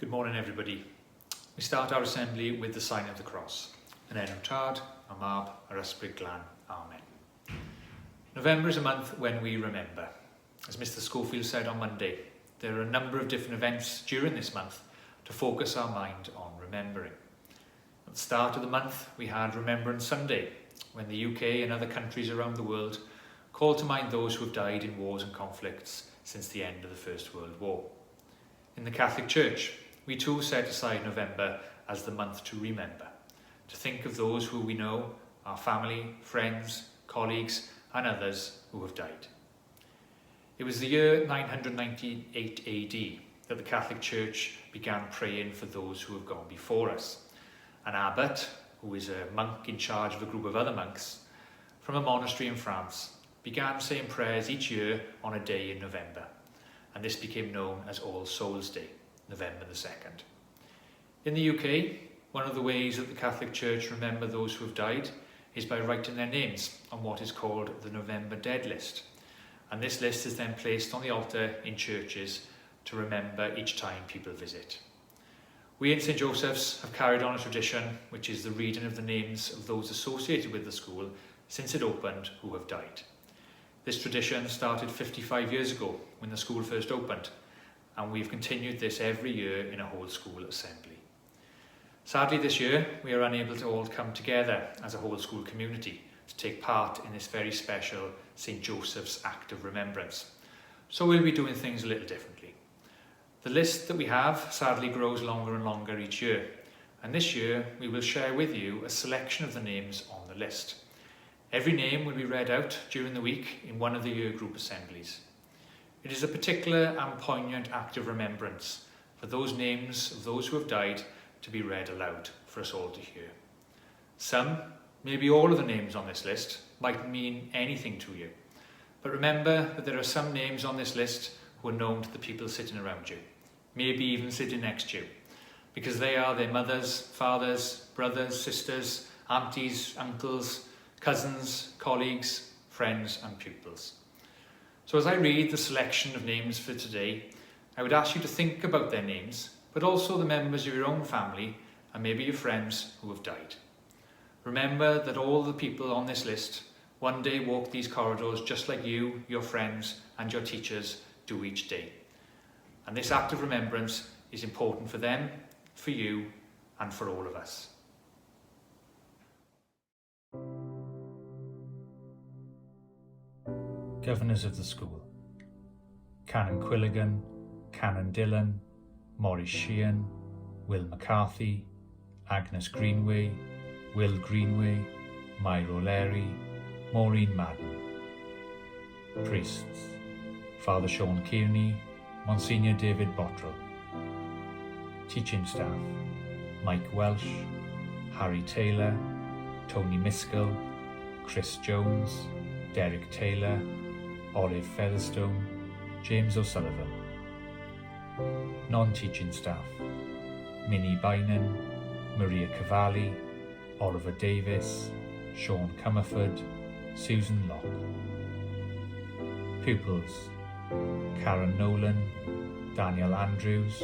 Good morning, everybody. We start our assembly with the sign of the cross. Yn enw Tad, a Mab, yr Ysbryd Glân. Amen. November is a month when we remember. As Mr. Schofield said on Monday, there are a number of different events during this month to focus our mind on remembering. At the start of the month, we had Remembrance Sunday, when the UK and other countries around the world called to mind those who have died in wars and conflicts since the end of the First World War. In the Catholic Church, we too set aside November as the month to remember, to think of those who we know, our family, friends, colleagues and others who have died. It was the year 998 AD that the Catholic Church began praying for those who have gone before us. An abbot, who is a monk in charge of a group of other monks from a monastery in France, began saying prayers each year on a day in November, and this became known as All Souls' Day, November the 2nd. In the UK, one of the ways that the Catholic Church remember those who have died is by writing their names on what is called the November Dead List, and this list is then placed on the altar in churches to remember each time people visit. We in St Joseph's have carried on a tradition which is the reading of the names of those associated with the school since it opened who have died. This tradition started 55 years ago when the school first opened, and we've continued this every year in a whole school assembly. Sadly, this year we are unable to all come together as a whole school community to take part in this very special St Joseph's Act of Remembrance, so we'll be doing things a little differently. The list that we have sadly grows longer and longer each year, and this year we will share with you a selection of the names on the list. Every name will be read out during the week in one of the year group assemblies. It is a particular and poignant act of remembrance for those names of those who have died to be read aloud for us all to hear. Some, maybe all of the names on this list, might mean anything to you, but remember that there are some names on this list who are known to the people sitting around you, maybe even sitting next to you, because they are their mothers, fathers, brothers, sisters, aunties, uncles, cousins, colleagues, friends and pupils. So as I read the selection of names for today, I would ask you to think about their names, but also the members of your own family and maybe your friends who have died. Remember that all the people on this list one day walk these corridors just like you, your friends and your teachers do each day. And this act of remembrance is important for them, for you and for all of us. Governors of the school: Canon Quilligan, Canon Dillon, Maurice Sheehan, Will McCarthy, Agnes Greenway, Will Greenway, Myra O'Leary, Maureen Madden. Priests: Father Sean Kearney, Monsignor David Bottrell. Teaching staff: Mike Welsh, Harry Taylor, Tony Miskell, Chris Jones, Derek Taylor, Olive Featherstone, James O'Sullivan. Non-teaching staff: Minnie Bynan, Maria Cavalli, Oliver Davis, Sean Comerford, Susan Locke. Pupils: Karen Nolan, Daniel Andrews,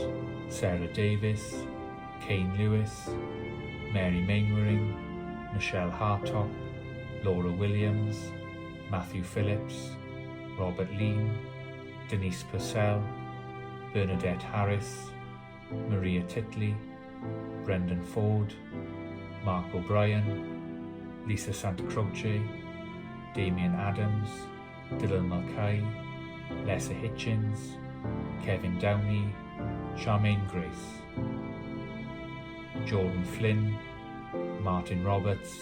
Sarah Davis, Kane Lewis, Mary Mainwaring, Michelle Hartop, Laura Williams, Matthew Phillips, Robert Lean, Denise Purcell, Bernadette Harris, Maria Titley, Brendan Ford, Mark O'Brien, Lisa Santa Croce, Damien Adams, Dylan Mulcahy, Lessa Hitchens, Kevin Downey, Charmaine Grace. Jordan Flynn, Martin Roberts,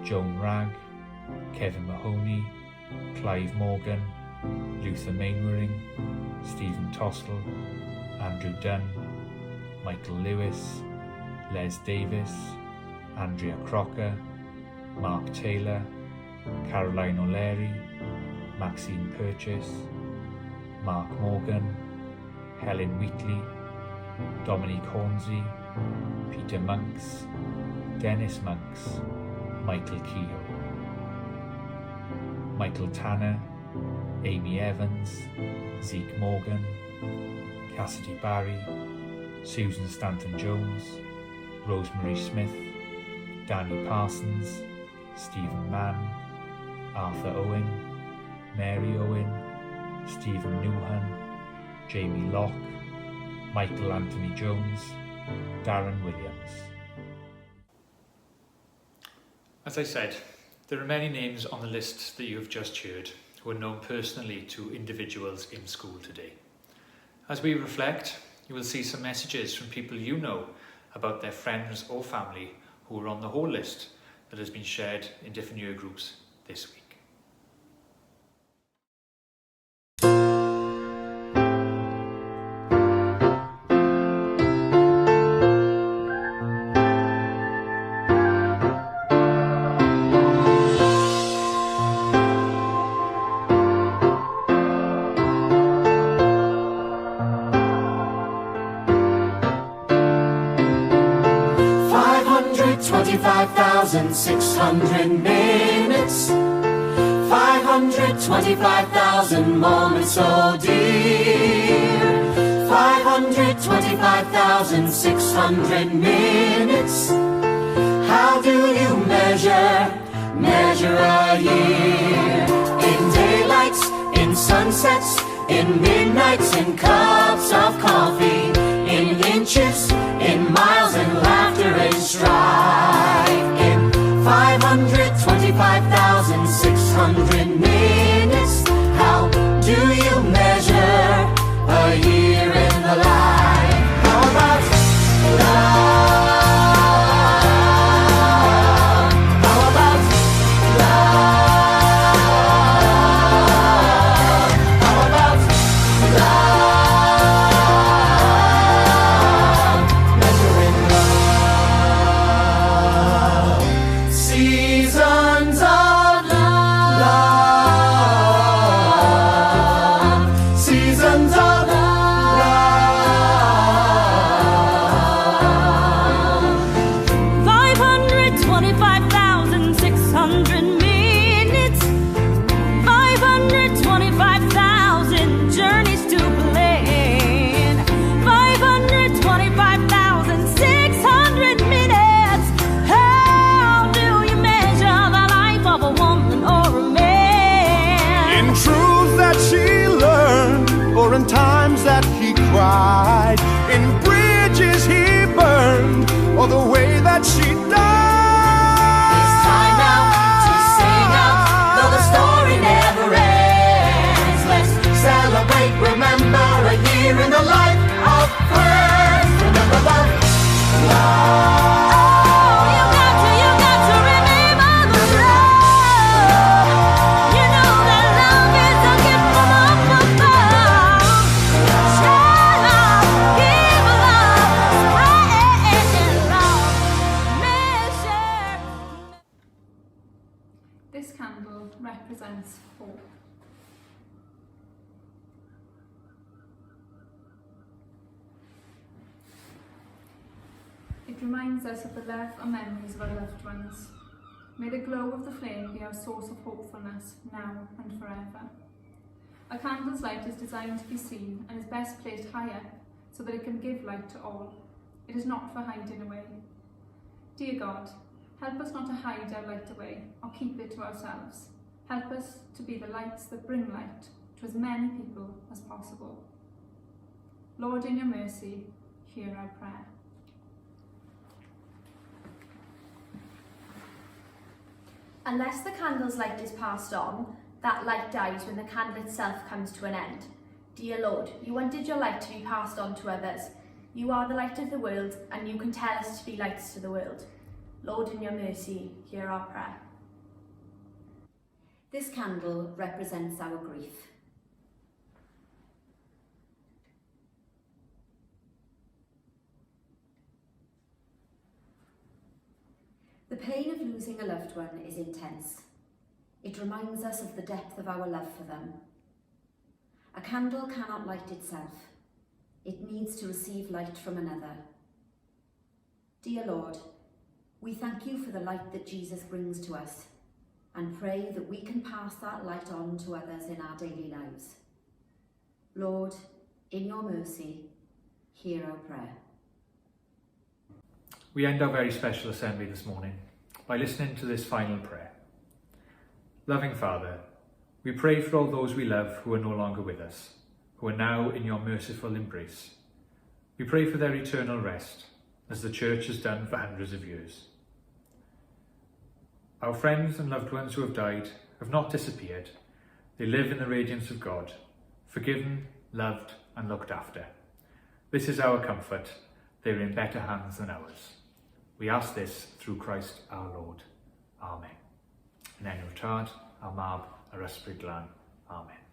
Joan Ragg, Kevin Mahoney, Clive Morgan, Luther Mainwaring, Stephen Tostle, Andrew Dunn, Michael Lewis, Les Davis, Andrea Crocker, Mark Taylor, Caroline O'Leary, Maxine Purchase, Mark Morgan, Helen Wheatley, Dominique Hornsey, Peter Monks, Dennis Monks, Michael Keogh. Michael Tanner, Amy Evans, Zeke Morgan, Cassidy Barry, Susan Stanton-Jones, Rosemary Smith, Danny Parsons, Stephen Mann, Arthur Owen, Mary Owen, Stephen Newhan, Jamie Locke, Michael Anthony Jones, Darren Williams. As I said, there are many names on the list that you have just heard who are known personally to individuals in school today. As we reflect, you will see some messages from people you know about their friends or family who are on the whole list that has been shared in different year groups this week. $525,600 minutes, 525,000 moments, oh dear. 525,600 minutes. How do you measure a year? In daylights, in sunsets, in midnights, in cups of coffee, in inches, in miles, in laughter, in strife. In 525,600 minutes, how do you measure a year in the life? How about love? How about love? How about love? Measuring love. Seasons of love. Seasons of love. 525,600 minutes, 525,000 journeys to plan, 525,600 minutes. How do you measure the life of a woman or a man? In truths that she learned, or in times that he cried, in bridges he burned, or the way that she died. It's time now to sing out, though the story never ends. Let's celebrate, remember a year in the life of friends. Remember love, love. You got to remember the love. You know that love is a gift from up above. Share love, give love, spread love, measure. This candle represents hope. It reminds us of the love and memories of our loved ones. May the glow of the flame be our source of hopefulness now and forever. A candle's light is designed to be seen and is best placed higher so that it can give light to all. It is not for hiding away. Dear God, help us not to hide our light away or keep it to ourselves. Help us to be the lights that bring light to as many people as possible. Lord, in your mercy, hear our prayer. Unless the candle's light is passed on, that light dies when the candle itself comes to an end. Dear Lord, you wanted your light to be passed on to others. You are the light of the world, and you can tell us to be lights to the world. Lord, in your mercy, hear our prayer. This candle represents our grief. The pain of losing a loved one is intense. It reminds us of the depth of our love for them. A candle cannot light itself. It needs to receive light from another. Dear Lord, we thank you for the light that Jesus brings to us and pray that we can pass that light on to others in our daily lives. Lord, in your mercy, hear our prayer. we end our very special assembly this morning by listening to this final prayer. Loving Father, we pray for all those we love who are no longer with us, who are now in your merciful embrace. We pray for their eternal rest, as the Church has done for hundreds of years. Our friends and loved ones who have died have not disappeared. They live in the radiance of God, forgiven, loved and looked after. This is our comfort. They are in better hands than ours. We ask this through Christ our Lord. Amen. In enw Tad, a mab, yr ysbryd glân. Amen.